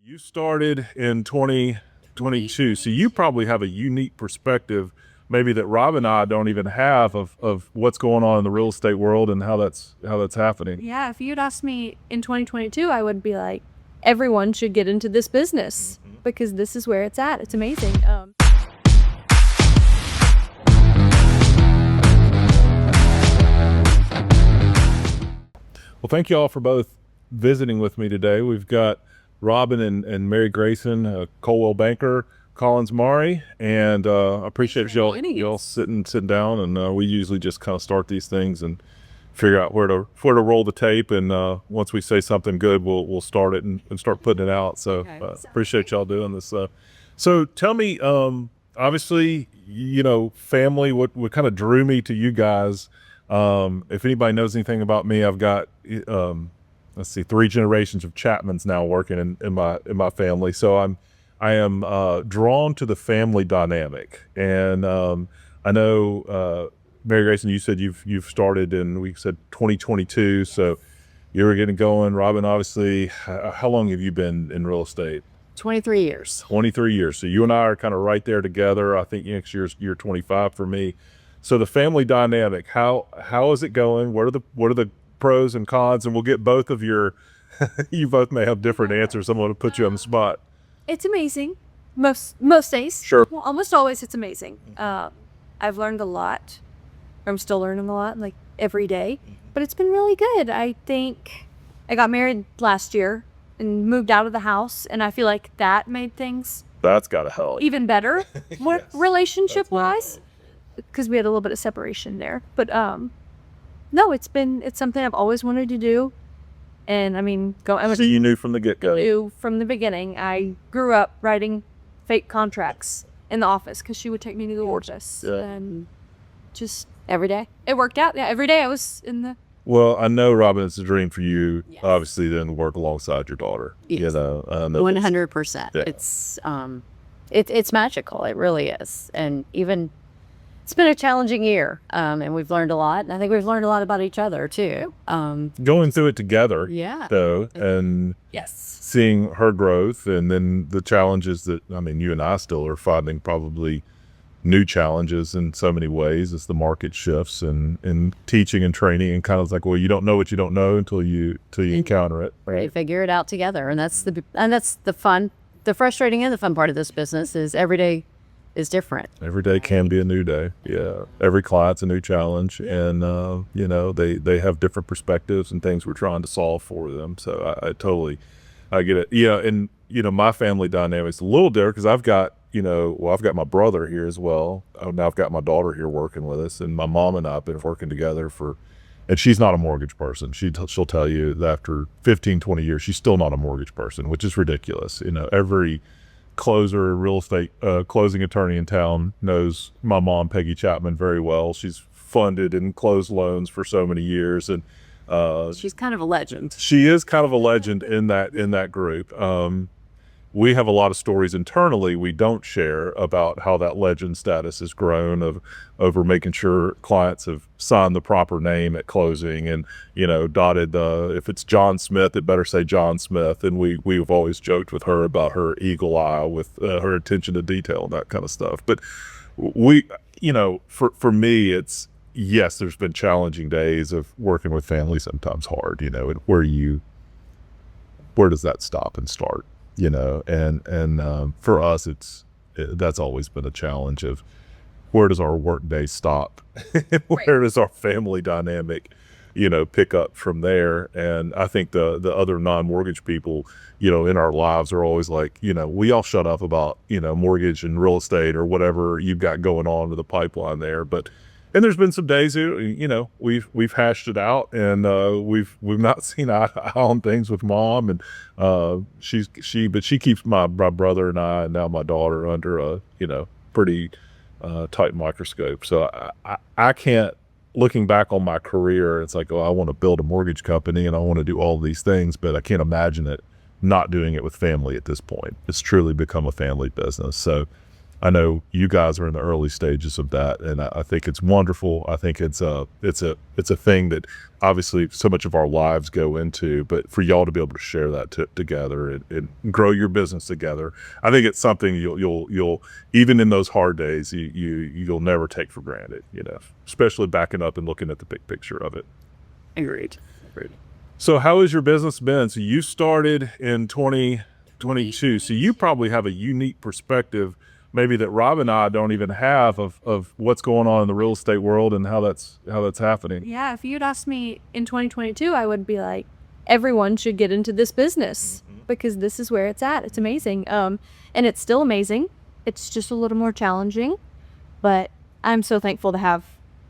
You started in 2022, so you probably have a unique perspective, maybe that Rob and I don't even have of what's going on in the real estate world and how that's happening. Yeah, if you'd asked me in 2022, I would be like, everyone should get into this business because this is where it's at. It's amazing. Well, thank you all for both visiting with me today. We've got Robin and Mary Grayson, Coldwell banker, Collins Mari, and I appreciate y'all sitting down. And we usually just kind of start these things and figure out where to roll the tape. And once we say something good, we'll start it and start putting it out. So appreciate y'all doing this. So tell me, obviously, family. What kind of drew me to you guys? If anybody knows anything about me, I've got let's see, 3 generations of Chapmans now working in my family. So I am drawn to the family dynamic. And I know Mary Grayson, you said you've started in, we said 2022. So you were getting going. Robin, obviously, how long have you been in real estate? 23 years. 23 years. So you and I are kind of right there together. I think next year's year 25 for me. So the family dynamic, how is it going? What are the pros and cons? And we'll get both of your, you both may have different answers. I'm going to put you on the spot. It's amazing. Most days. Sure. Well, almost always it's amazing. I've learned a lot. I'm still learning a lot, like every day. But it's been really good. I think I got married last year and moved out of the house. And I feel like that made things That's got to help. even better Yes. relationship-wise. Because we had a little bit of separation there. But no, it's something I've always wanted to do. And I mean, So you knew from the get-go. knew from the beginning. I grew up writing fake contracts in the office because she would take me to the office. Yeah. And just Every day? it worked out. Yeah, every day I was in the. Well, I know, Robin, it's a dream for you, Yes. obviously, then to work alongside your daughter. Yes. I know 100%. Yeah. It's magical. It really is. And even it's been a challenging year, and we've learned a lot. And I think we've learned a lot about each other too. going through it together, Yeah. though, and Yes. seeing her growth, and then the challenges that, I mean, you and I still are finding probably new challenges in so many ways as the market shifts, and teaching and training, and kind of like, well, you don't know what you don't know until you encounter it. We figure it out together, and that's the fun, the frustrating and the fun part of this business is every day is different. Every day can be a new day. Yeah. Every client's a new challenge, and they have different perspectives and things we're trying to solve for them. So I get it. Yeah. And my family dynamic's a little different because I've got my brother here as well. Now I've got my daughter here working with us, and my mom and I have been working together and she's not a mortgage person. She'll tell you that after 15, 20 years, she's still not a mortgage person, which is ridiculous. Every closer, real estate closing attorney in town knows my mom, Peggy Chapman, very well. She's funded and closed loans for so many years, and She's kind of a legend. she is kind of a legend in that group. We have a lot of stories internally we don't share about how that legend status has grown over making sure clients have signed the proper name at closing, and dotted if it's John Smith, it better say John Smith. And we've always joked with her about her eagle eye with her attention to detail and that kind of stuff. But for me, it's, yes, there's been challenging days of working with family, sometimes hard, and where does that stop and start? And for us, that's always been a challenge of where does our work day stop? Where does our family dynamic, pick up from there? And I think the other non-mortgage people, in our lives are always like, we all shut up about, mortgage and real estate or whatever you've got going on with the pipeline there. And there's been some days, we've hashed it out, and we've not seen eye to eye on things with mom, and but she keeps my brother and I, and now my daughter, under a pretty tight microscope. So I can't, looking back on my career, it's like, oh, I want to build a mortgage company and I want to do all these things, but I can't imagine it not doing it with family at this point. It's truly become a family business. So I know you guys are in the early stages of that, and I think it's wonderful. I think it's a thing that obviously so much of our lives go into, but for y'all to be able to share that together and grow your business together, I think it's something you'll even in those hard days you'll never take for granted. Especially backing up and looking at the big picture of it. Agreed. So how has your business been? So you started in 2022, so you probably have a unique perspective maybe that Rob and I don't even have of what's going on in the real estate world and how that's happening. Yeah, if you'd asked me in 2022, I would be like, everyone should get into this business because this is where it's at. It's amazing. And it's still amazing. It's just a little more challenging, but I'm so thankful to have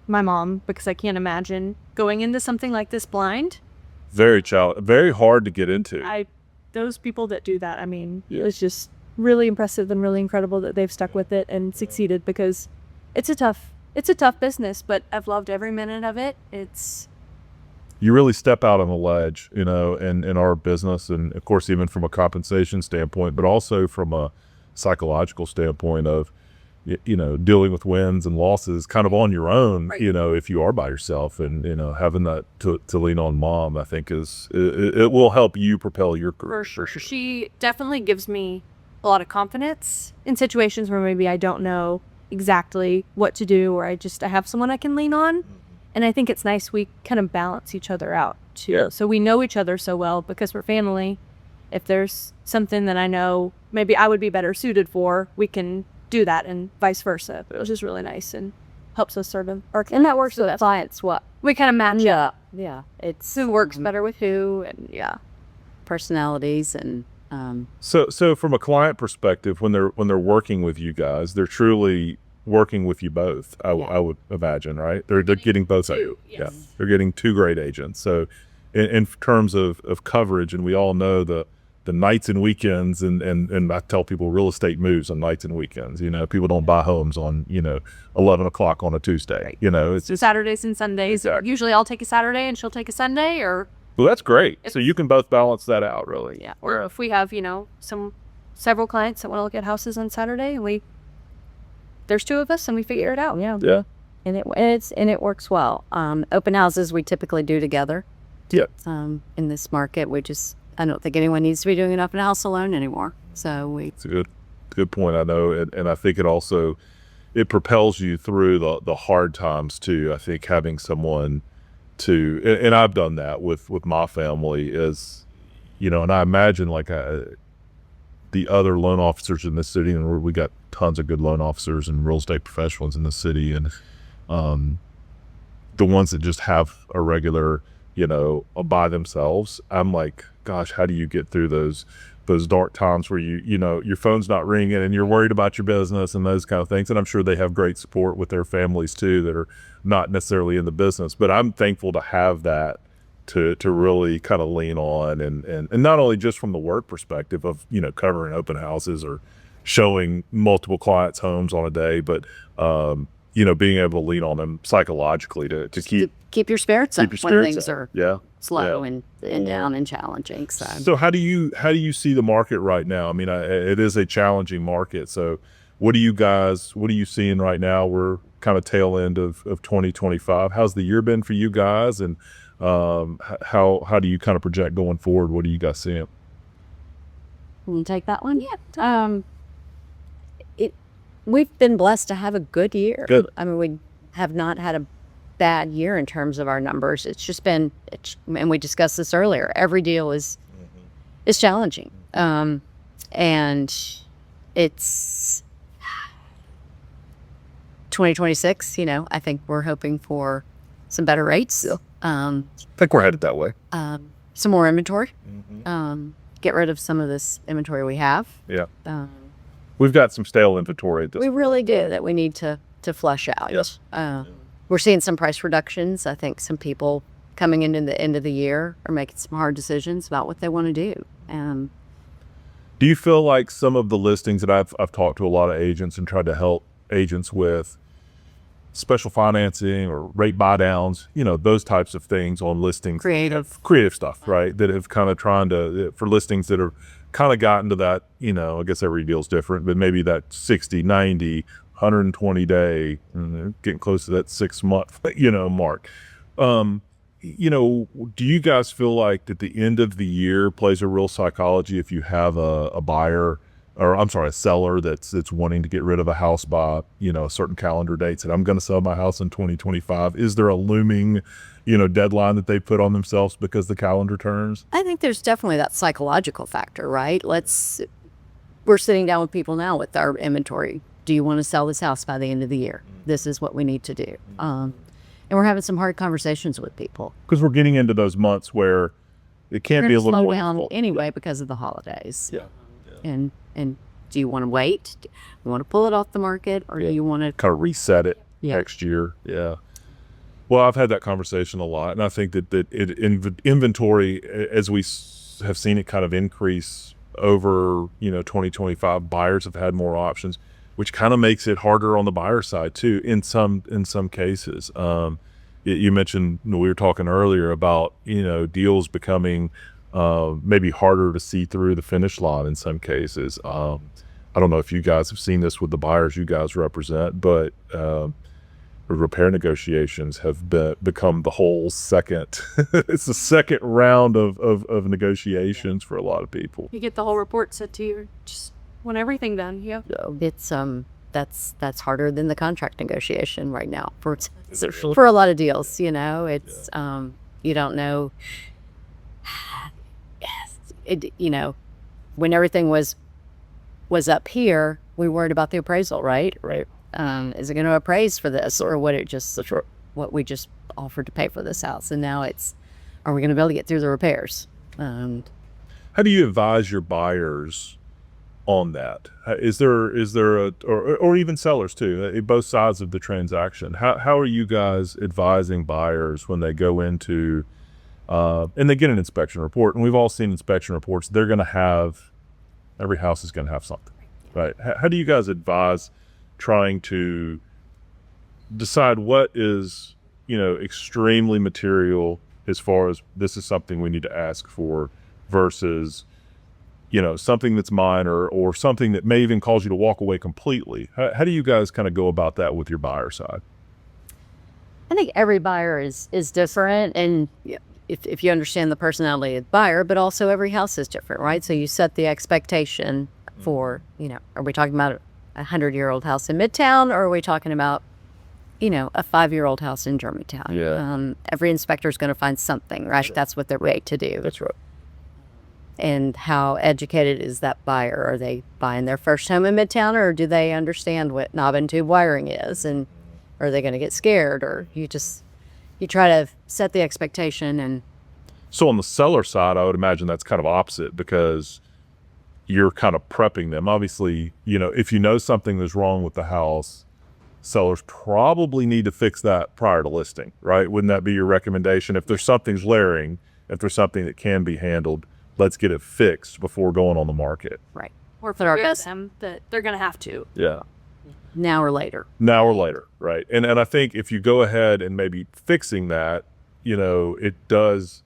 my mom because I can't imagine going into something like this blind. Very hard to get into. Those people that do that, I mean, it's just really impressive and really incredible that they've stuck with it and succeeded because it's a tough business, but I've loved every minute of it. You really step out on a ledge, in our business, and of course even from a compensation standpoint, but also from a psychological standpoint of dealing with wins and losses kind of on your own, right. If you are by yourself, and having that to lean on mom, I think it will help you propel your career. For sure. She definitely gives me a lot of confidence in situations where maybe I don't know exactly what to do, or I have someone I can lean on. And I think it's nice we kind of balance each other out too. Yeah. So we know each other so well because we're family. If there's something that I know maybe I would be better suited for, we can do that, and vice versa. But it was just really nice and helps us sort of and that works with clients. What we kind of match up. Yeah, it's who works better with who, and personalities and. So from a client perspective, when they're working with you guys, they're truly working with you both. I would imagine, right? They're getting both of you. Yes. Yeah, they're getting two great agents. So in terms of coverage, and we all know the nights and weekends, and I tell people real estate moves on nights and weekends. People don't buy homes on 11 o'clock on a Tuesday. Right. It's just Saturdays and Sundays. Exactly. Usually I'll take a Saturday and she'll take a Sunday, or. Well, that's great. So you can both balance that out, really. Yeah. Or if we have, several clients that want to look at houses on Saturday, and there's two of us and we figure it out. Yeah. Yeah. And it works well. Open houses we typically do together. Yeah. In this market, I don't think anyone needs to be doing an open house alone anymore. So It's a good point. I know, and I think it propels you through the hard times too. I think having someone and I've done that with my family is, and I imagine the other loan officers in this city, and we got tons of good loan officers and real estate professionals in the city, and the ones that just have a regular, by themselves. I'm like, gosh, how do you get through those dark times where your phone's not ringing and you're worried about your business and those kind of things? And I'm sure they have great support with their families too that are not necessarily in the business, but I'm thankful to have that to really kind of lean on, and not only just from the work perspective of covering open houses or showing multiple clients homes on a day, but being able to lean on them psychologically to keep your spirits up when things are slow and down and challenging. So how do you see the market right now? I mean, it is a challenging market. So what are you seeing right now? We're kind of tail end of 2025. How's the year been for you guys, and how do you kind of project going forward? What are you guys seeing? Can you take that one? Yeah. We've been blessed to have a good year. Good. I mean, we have not had a bad year in terms of our numbers. It's just been, and we discussed this earlier, every deal is challenging. And it's 2026, I think we're hoping for some better rates. I think we're headed that way. Some more inventory. Get rid of some of this inventory we have. Yeah. We've got some stale inventory. We really do that we need to flush out. Yes. We're seeing some price reductions. I think some people coming into the end of the year are making some hard decisions about what they want to do. Do you feel like some of the listings that I've talked to a lot of agents and tried to help agents with special financing or rate buy downs, those types of things on listings, creative stuff, right? That have kind of trying to, for listings that are kind of gotten to that, I guess every deal's different, but maybe that 60, 90, 120 day, getting close to that 6 month, mark. Do you guys feel like that the end of the year plays a real psychology if you have a buyer, or I'm sorry, a seller that's wanting to get rid of a house by, a certain calendar date, and I'm going to sell my house in 2025? Is there a looming, deadline that they put on themselves because the calendar turns? I think there's definitely that psychological factor, right? We're sitting down with people now with our inventory. Do you want to sell this house by the end of the year? This is what we need to do. And we're having some hard conversations with people. Because we're getting into those months where it can't be a little slow more down difficult. anyway because of the holidays. Yeah. And do you want to wait? Do you want to pull it off the market, or do you want to kind of reset it Yeah. next year? Yeah. Well, I've had that conversation a lot, and I think that inventory, as we have seen it kind of increase over 2025, buyers have had more options, which kind of makes it harder on the buyer side too in some cases. You mentioned, we were talking earlier about deals becoming maybe harder to see through the finish line in some cases. I don't know if you guys have seen this with the buyers you guys represent, but repair negotiations have become the whole second it's the second round of negotiations for a lot of people. You get the whole report sent to you, just want everything done. Yeah. it's that's harder than the contract negotiation right now for a lot of deals. It's you don't know. When everything was up here, we worried about the appraisal, right? Is it going to appraise for this, or what we just offered to pay for this house? And now are we going to be able to get through the repairs? How do you advise your buyers on that? Is there or even sellers too, both sides of the transaction? How are you guys advising buyers when they go into and they get an inspection report? And we've all seen inspection reports. Every house is going to have something, right? How do you guys advise trying to decide what is extremely material as far as this is something we need to ask for versus something that's minor or something that may even cause you to walk away completely? How do you guys kind of go about that with your buyer side? I think every buyer is different, and if you understand the personality of the buyer, but also every house is different, right? So you set the expectation for, are we talking about a 100-year-old house in Midtown, or are we talking about, a 5-year-old house in Germantown? Yeah. Every inspector is going to find something, right? That's what they're paid to do. That's right. And how educated is that buyer? Are they buying their first home in Midtown, or do they understand what knob and tube wiring is? And are they going to get scared? Or you try to set the expectation. And so on the seller side, I would imagine that's kind of opposite, because you're kind of prepping them. Obviously, if you know something is wrong with the house, sellers probably need to fix that prior to listing, right? Wouldn't that be your recommendation? If there's something's glaring, if there's something that can be handled, let's get it fixed before going on the market. right. Or But our prepare best- them that they're going to have to. Yeah. Now or later. Now or later, right? And I think if you go ahead and maybe fixing that, it does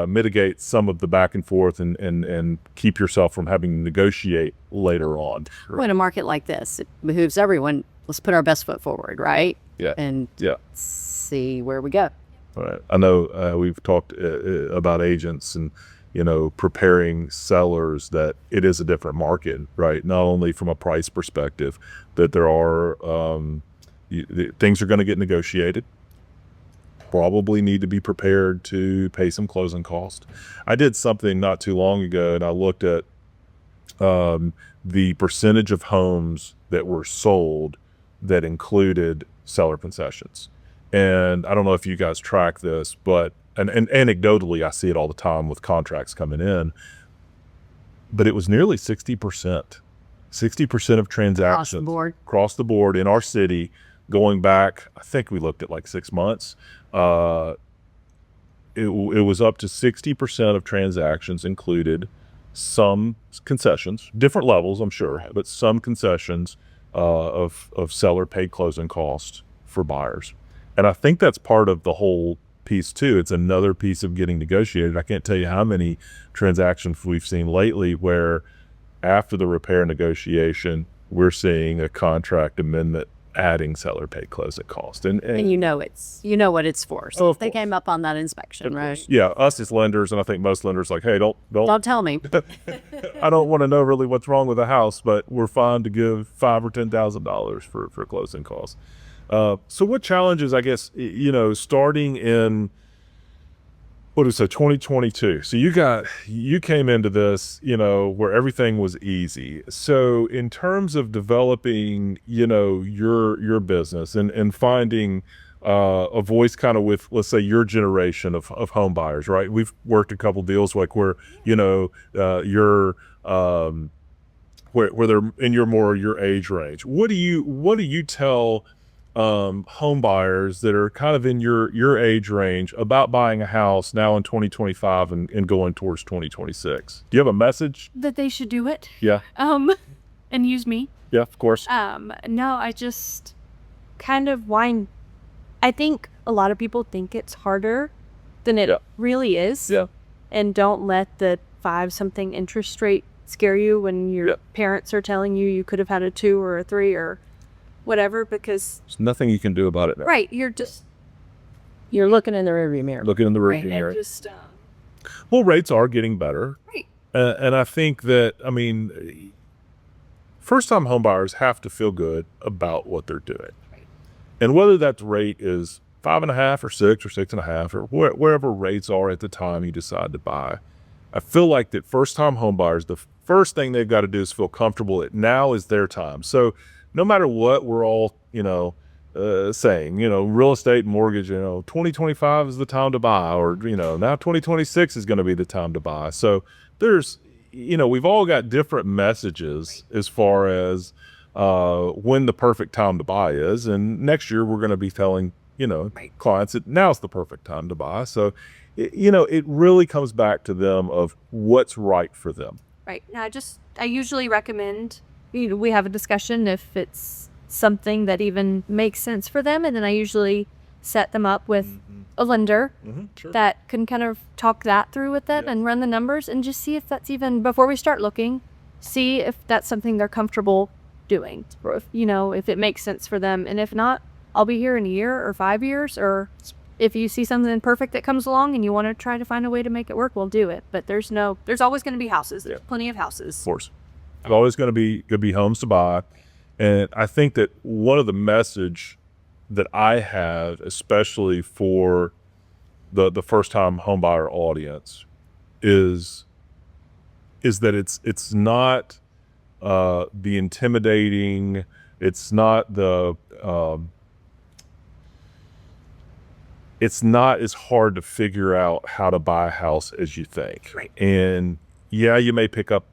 mitigate some of the back and forth and keep yourself from having to negotiate later on. Well, in a market like this, it behooves everyone. Let's put our best foot forward, right? Yeah. And Yeah. see where we go. All right. I know we've talked about agents and preparing sellers that it is a different market, right? Not only from a price perspective, that there are things are going to get negotiated. Probably need to be prepared to pay some closing cost. I did something not too long ago, and I looked at the percentage of homes that were sold that included seller concessions. And I don't know if you guys track this, but and anecdotally, I see it all the time with contracts coming in, but it was nearly 60%. 60% of transactions across the board in our city, going back, I think we looked at like 6 months. It was up to 60% of transactions included some concessions, different levels, I'm sure, but some concessions of seller paid closing costs for buyers. And I think that's part of the whole piece too. It's another piece of getting negotiated. I can't tell you how many transactions we've seen lately where after the repair negotiation, we're seeing a contract amendment adding seller paid closing cost. And what it's for. So Oh, if they came up on that inspection, right? yeah, us as lenders, and I think most lenders like, hey, don't Don't tell me. I don't want to know really what's wrong with the house, but we're fine to give $5,000 or $10,000 for closing costs. So what challenges, I guess, starting in, what is it, 2022? So you came into this, where everything was easy. So in terms of developing, your business and finding a voice kind of with, let's say, your generation of home buyers, right? We've worked a couple deals like where, you're where they're in your age range. What do you tell home buyers that are kind of in your age range about buying a house now in 2025 and going towards 2026? Do you have a message? That they should do it. Yeah. And use me. Yeah, of course. No, I just kind of whine. I think a lot of people think it's harder than it really is. Yeah. And don't let the 5-something interest rate scare you when your parents are telling you could have had a 2 or a 3 or whatever, because there's nothing you can do about it now. Right. You're looking in the rearview mirror. Looking in the rearview mirror. Well, rates are getting better. Right. And I think that, first-time home buyers have to feel good about what they're doing. Right. And whether that rate is 5.5 or 6 or 6.5 or wherever rates are at the time you decide to buy, I feel like that first-time home buyers, the first thing they've got to do is feel comfortable that now is their time. So no matter what we're all, saying, real estate and mortgage, 2025 is the time to buy, or, now 2026 is going to be the time to buy. So there's, we've all got different messages as far as when the perfect time to buy is. And next year we're going to be telling, clients that now's the perfect time to buy. So, it really comes back to them of what's right for them. Right. Now, I usually recommend, we have a discussion if it's something that even makes sense for them. And then I usually set them up with a lender that can kind of talk that through with them and run the numbers and just see if that's even, before we start looking, see if that's something they're comfortable doing, or if it makes sense for them. And if not, I'll be here in a year or 5 years, or if you see something perfect that comes along and you want to try to find a way to make it work, we'll do it. But there's always going to be houses. There's plenty of houses. Of course. There's always going to be homes to buy. And I think that one of the message that I have, especially for the first-time homebuyer audience, is that it's not the intimidating. It's not the it's not as hard to figure out how to buy a house as you think. Right. And yeah, you may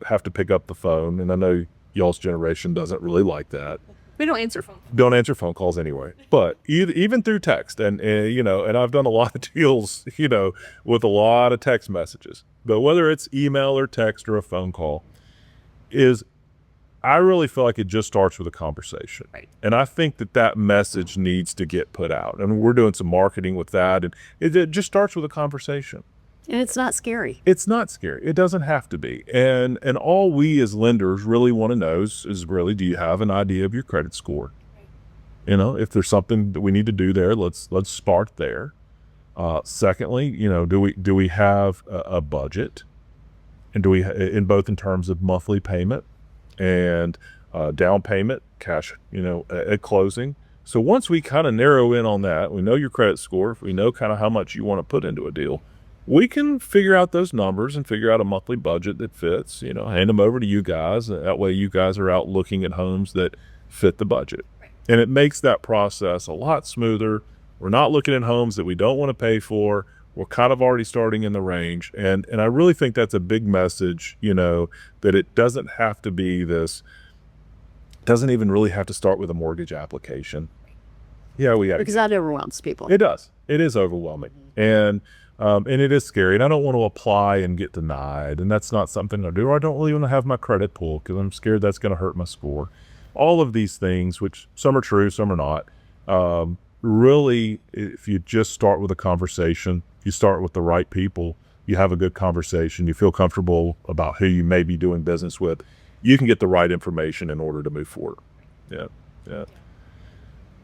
have to pick up the phone, and I know y'all's generation doesn't really like that. We don't answer phone calls. Don't answer phone calls anyway. But even through text, and and I've done a lot of deals, with a lot of text messages. But whether it's email or text or a phone call, I really feel like it just starts with a conversation. Right. And I think that message needs to get put out. And we're doing some marketing with that. And it just starts with a conversation. And it's not scary. It's not scary. It doesn't have to be. And all we as lenders really want to know is really, do you have an idea of your credit score? Right. If there's something that we need to do there, let's start there. Secondly, do we have a budget? And do we, in both in terms of monthly payment and down payment, cash, at closing? So once we kind of narrow in on that, we know your credit score, if we know kind of how much you want to put into a deal, we can figure out those numbers and figure out a monthly budget that fits, hand them over to you guys. That way you guys are out looking at homes that fit the budget. Right. And it makes that process a lot smoother. We're not looking at homes that we don't want to pay for. We're kind of already starting in the range. And I really think that's a big message, that it doesn't have to be this, doesn't even really have to start with a mortgage application. Yeah, because that overwhelms people. It does. It is overwhelming. And it is scary, and I don't want to apply and get denied, and that's not something I do. Or I don't really want to have my credit pulled because I'm scared that's going to hurt my score. All of these things, which some are true, some are not, really, if you just start with a conversation, you start with the right people, you have a good conversation, you feel comfortable about who you may be doing business with, you can get the right information in order to move forward. Yeah, yeah.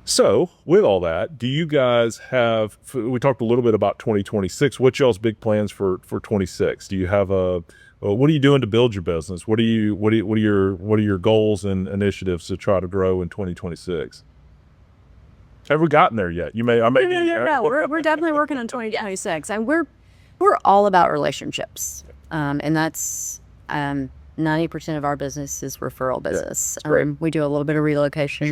So with all that, do you guys have, we talked a little bit about 2026, what's y'all's big plans for 26? Do you have what are you doing to build your business? What are your goals and initiatives to try to grow in 2026? Have we gotten there yet? No, we're definitely working on 2026, and we're all about relationships, and that's 90% of our business is referral business. We do a little bit of relocation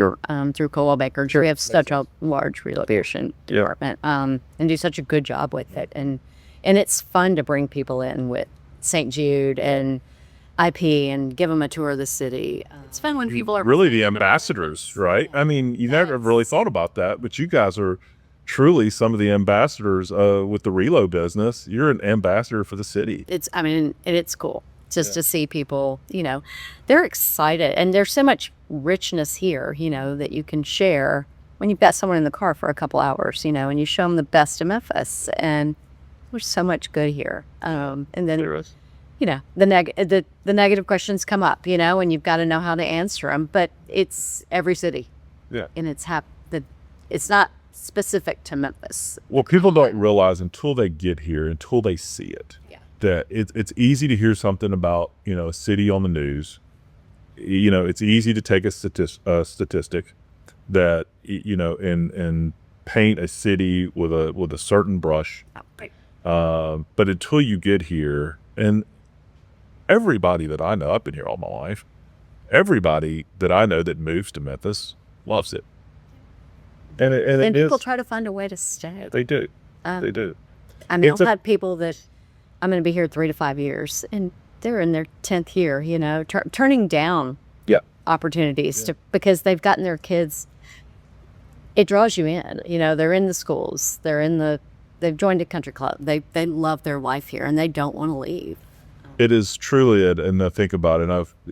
through Coldwell Banker. We have such a large relocation department, and do such a good job with it, and it's fun to bring people in with St. Jude and IP and give them a tour of the city. It's fun when people are really the ambassadors, right? I mean, you never really thought about that, but you guys are truly some of the ambassadors with the relo business. You're an ambassador for the city. It's cool just to see people, they're excited, and there's so much richness here, that you can share when you've got someone in the car for a couple hours, and you show them the best of Memphis, and there's so much good here. And then the negative questions come up, and you've got to know how to answer them. But it's every city, and it's not specific to Memphis. Well, people don't realize until they get here, until they see it, that it's easy to hear something about a city on the news. It's easy to take a statistic that and paint a city with a certain brush. But until you get here, and everybody that I know, I've been here all my life, everybody that I know that moves to Memphis loves it. And people try to find a way to stay. They do. They do. I've had people that I'm going to be here 3 to 5 years, and they're in their 10th year, turning down opportunities because they've gotten their kids. It draws you in, they're in the schools, they've joined a country club. They love their life here, and they don't want to leave. It is truly it, and I think about it.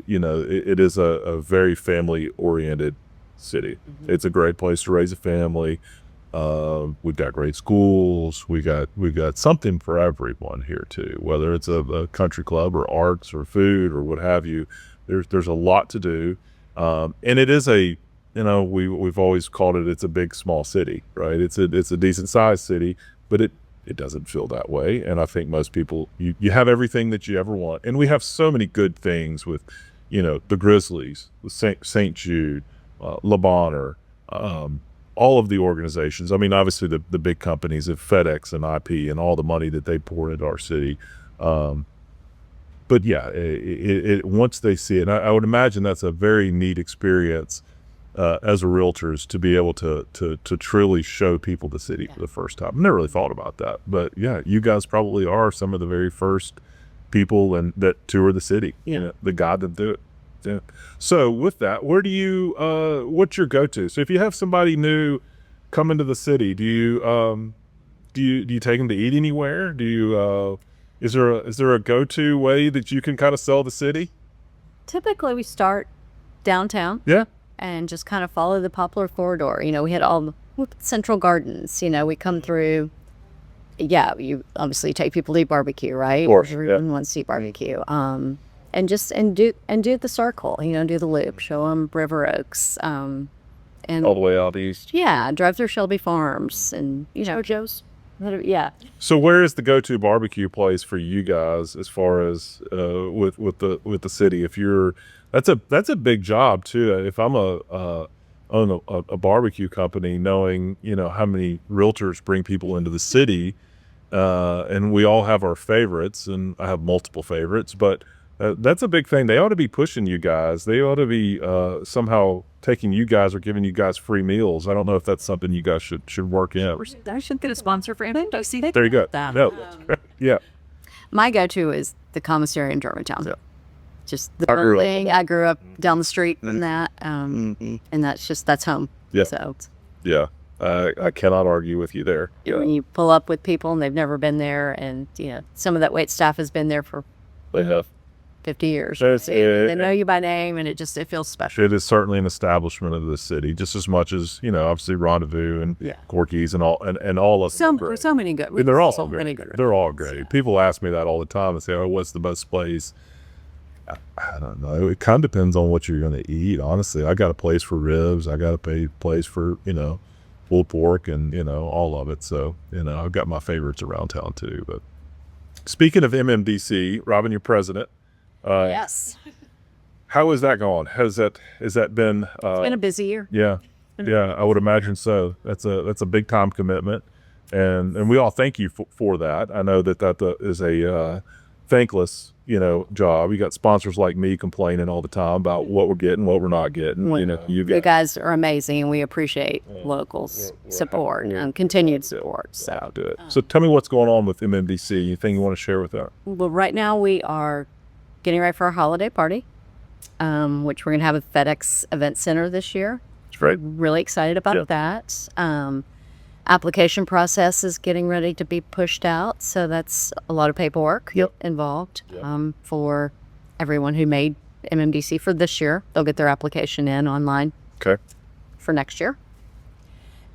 It is a very family-oriented city. Mm-hmm. It's a great place to raise a family. We've got great schools. We got something for everyone here too. Whether it's a country club or arts or food or what have you, there's a lot to do, and it is we've always called it's a big small city, right? It's a decent sized city, but it doesn't feel that way. And I think most people, you have everything that you ever want, and we have so many good things with the Grizzlies, with St. Jude, Le Bonheur, all of the organizations. I mean, obviously the big companies of FedEx and IP and all the money that they pour into our city. But yeah, once they see it, and I would imagine that's a very neat experience as a realtors to be able to truly show people the city for the first time. I never really thought about that, but yeah, you guys probably are some of the very first people that tour the city. The guide them through it. Yeah. So with that, where do you what's your go-to? So if you have somebody new come into the city, do you take them to eat anywhere? Do you is there a go-to way that you can kind of sell the city? Typically we start downtown. Yeah. And just kind of follow the Poplar corridor. We had all the Central Gardens, we come through. Yeah, you obviously take people to eat barbecue, right? Of course. Everyone wants to eat barbecue. And just do the circle, do the loop, show them River Oaks, and all the way out east. Yeah, drive through Shelby Farms and Joe's. Yeah. So where is the go-to barbecue place for you guys as far as with the city? If you're that's a big job too. If I'm own a barbecue company, knowing how many realtors bring people into the city, and we all have our favorites, and I have multiple favorites, but that's a big thing. They ought to be pushing you guys. They ought to be somehow taking you guys or giving you guys free meals. I don't know if that's something you guys should work in. I should get a sponsor for MWC. There you go. No, yeah. My go-to is the commissary in Germantown. Yeah. Just the thing. I grew up down the street from that, and that's home. Yeah. So. Yeah. I cannot argue with you there. When you pull up with people and they've never been there, and some of that wait staff has been there for. They have. 50 years. That's They know you by name, and it feels special. It is certainly an establishment of the city, just as much as, obviously Rendezvous and Corky's and all and all of them. So many good. And they're all so great. many good. They're all great. People ask me that all the time and say, "Oh, what's the best place?" I don't know. It kind of depends on what you're going to eat. Honestly, I got a place for ribs. I got a place for pulled pork and all of it. So I've got my favorites around town too. But speaking of MMDC, Robin, you're president. Yes. How is that going? Has that been? It's been a busy year. Yeah, I would imagine so. That's a big time commitment, and we all thank you for that. I know that is a thankless job. You got sponsors like me complaining all the time about what we're getting, what we're not getting. You guys are amazing, and we appreciate locals' support and continued support. So do it. So tell me what's going on with MMDC. Anything you want to share with that? Well, right now we are getting ready for our holiday party, which we're going to have at FedEx Event Center this year. That's right. Really excited about that. Application process is getting ready to be pushed out, so that's a lot of paperwork involved for everyone who made MMDC for this year. They'll get their application in online for next year.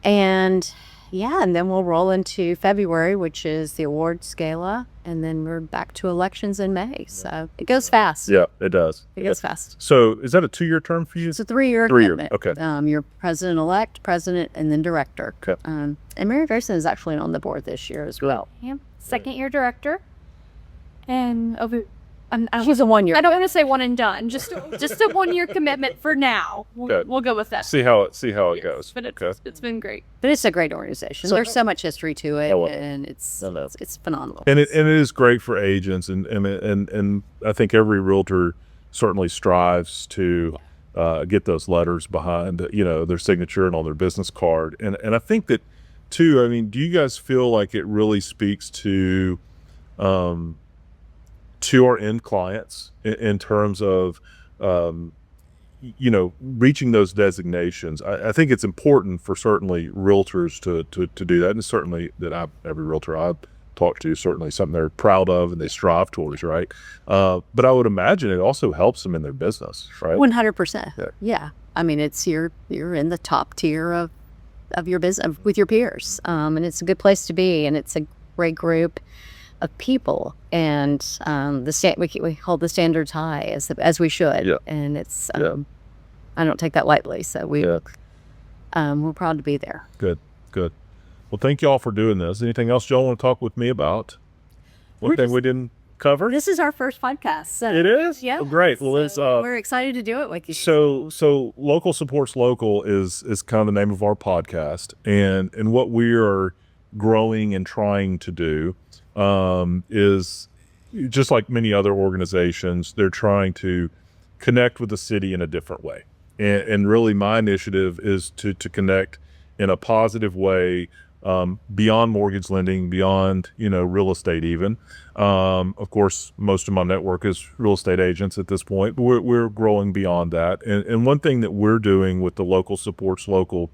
And then we'll roll into February, which is the awards gala, and then we're back to elections in May. So it goes fast. Yeah, it does. It goes fast. So is that a 2-year term for you? It's a 3-year commitment. Okay. You're president-elect, president, and then director. Okay. And Mary Grayson is actually on the board this year as well. Yeah. Second-year director. And She's a 1-year. I don't want to say one and done. Just a 1-year commitment for now. We'll go with that. See how it goes. But it's been great. But it's a great organization. There's so much history to it, and it's phenomenal. And it is great for agents, and I think every realtor certainly strives to get those letters behind their signature and on their business card. And I think that too. I mean, do you guys feel like it really speaks to our end clients in terms of reaching those designations? I think it's important for certainly realtors to do that, and certainly that every realtor I've talked to, certainly something they're proud of and they strive towards, right? But I would imagine it also helps them in their business, right? 100%. Yeah. I mean, it's you're in the top tier of your business with your peers, and it's a good place to be, and it's a great group of people, and we hold the standards high as we should, and it's I don't take that lightly. So we're proud to be there. Good. Well, thank you all for doing this. Anything else y'all want to talk with me about? One thing we didn't cover? This is our first podcast. So it is? Yeah. Oh, great. Well, we're excited to do it with you. So Local Supports Local is kind of the name of our podcast, and what we are growing and trying to do is, just like many other organizations, they're trying to connect with the city in a different way. And really my initiative is to connect in a positive way, beyond mortgage lending, beyond, real estate even. Of course, most of my network is real estate agents at this point, but we're growing beyond that. And one thing that we're doing with the Local Supports Local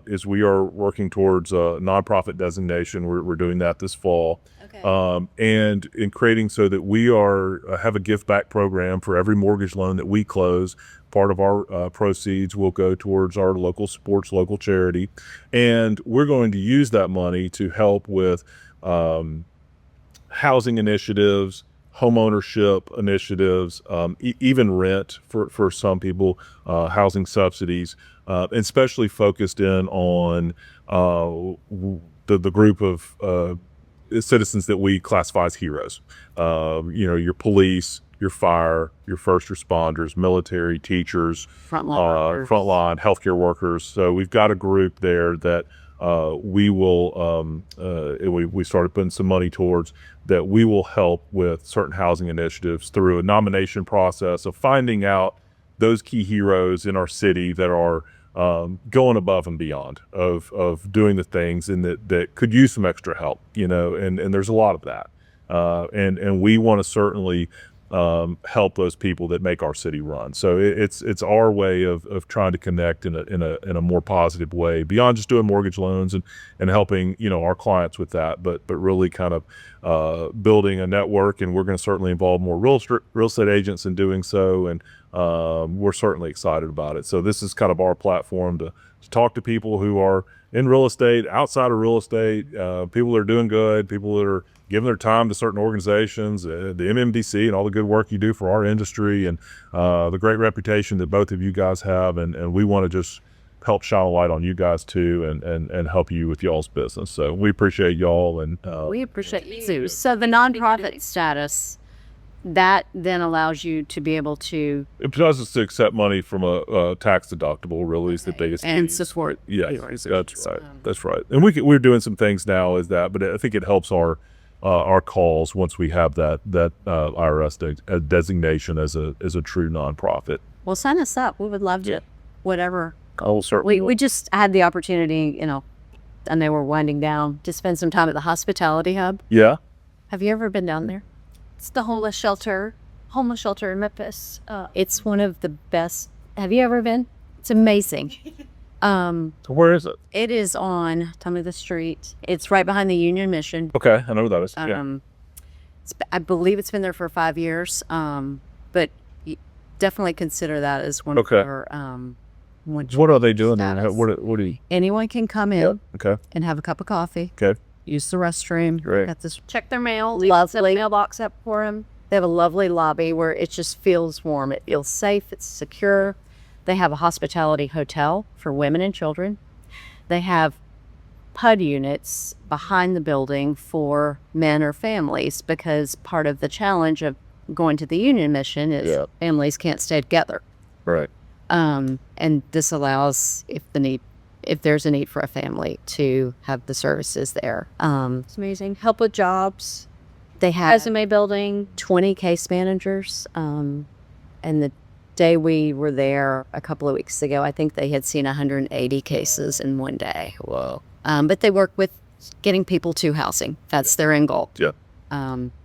is we are working towards a nonprofit designation. We're doing that this fall. Okay. And in creating so that we have a give back program for every mortgage loan that we close. Part of our proceeds will go towards our Local Supports Local charity. And we're going to use that money to help with housing initiatives, homeownership initiatives, even rent for some people, housing subsidies, and especially focused in on the group of citizens that we classify as heroes. Your police, your fire, your first responders, military, teachers, frontline healthcare workers. So we've got a group there that we will we started putting some money towards, that we will help with certain housing initiatives through a nomination process of finding out those key heroes in our city that are going above and beyond of doing the things and that could use some extra help, and there's a lot of that. And we want to certainly help those people that make our city run. So it's our way of trying to connect in a more positive way beyond just doing mortgage loans and helping, you know, our clients with that, but really kind of building a network. And we're going to certainly involve more real estate agents in doing so. And we're certainly excited about it. So this is kind of our platform to talk to people who are in real estate, outside of real estate, people that are doing good, people that are giving their time to certain organizations, the MMDC and all the good work you do for our industry, and the great reputation that both of you guys have. And we want to just help shine a light on you guys too, and help you with y'all's business. So we appreciate y'all. And we appreciate you too. So the nonprofit status, that then allows you to be able to it allows us to accept money from a tax deductible, release the biggest and piece. support. Yeah, that's right. That's right. And we're doing some things now as that, but I think it helps our calls once we have that IRS designation as a true nonprofit. Well, sign us up. We would love to, whatever. Oh, certainly. We just had the opportunity, you know, and they were winding down to spend some time at the Hospitality Hub. Yeah. Have you ever been down there? It's the homeless shelter in Memphis. It's one of the best. Have you ever been? It's amazing. So where is it? It is on, tell me the street. It's right behind the Union Mission. Okay, I know where that is. Yeah. I believe it's been there for 5 years. But definitely consider that as one Okay. of our What are they doing there? status. What do you? Anyone can come in Okay. and have a cup of coffee. Okay. Use the restroom. Great. Got this. Check their mail. Lovely. Leave a mailbox up for them. They have a lovely lobby where it just feels warm. It feels safe. It's secure. They have a hospitality hotel for women and children. They have PUD units behind the building for men or families, because part of the challenge of going to the Union Mission is families can't stay together. Right. And this allows, if there's a need for a family, to have the services there. It's amazing. Help with jobs. They have Resume building. 20 case managers. And the day we were there a couple of weeks ago, I think they had seen 180 cases in one day. Wow. But they work with getting people to housing. That's their end goal. Yeah.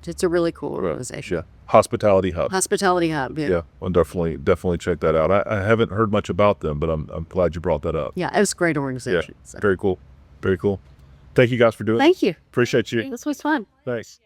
It's a really cool organization. Yeah. Hospitality Hub. Hospitality Hub. Yeah. Yeah. Well, definitely check that out. I haven't heard much about them, but I'm glad you brought that up. Yeah, it was a great Yeah. organization. So. Very cool. Very cool. Thank you guys for doing it. Thank you. Appreciate you. This was fun. Thanks.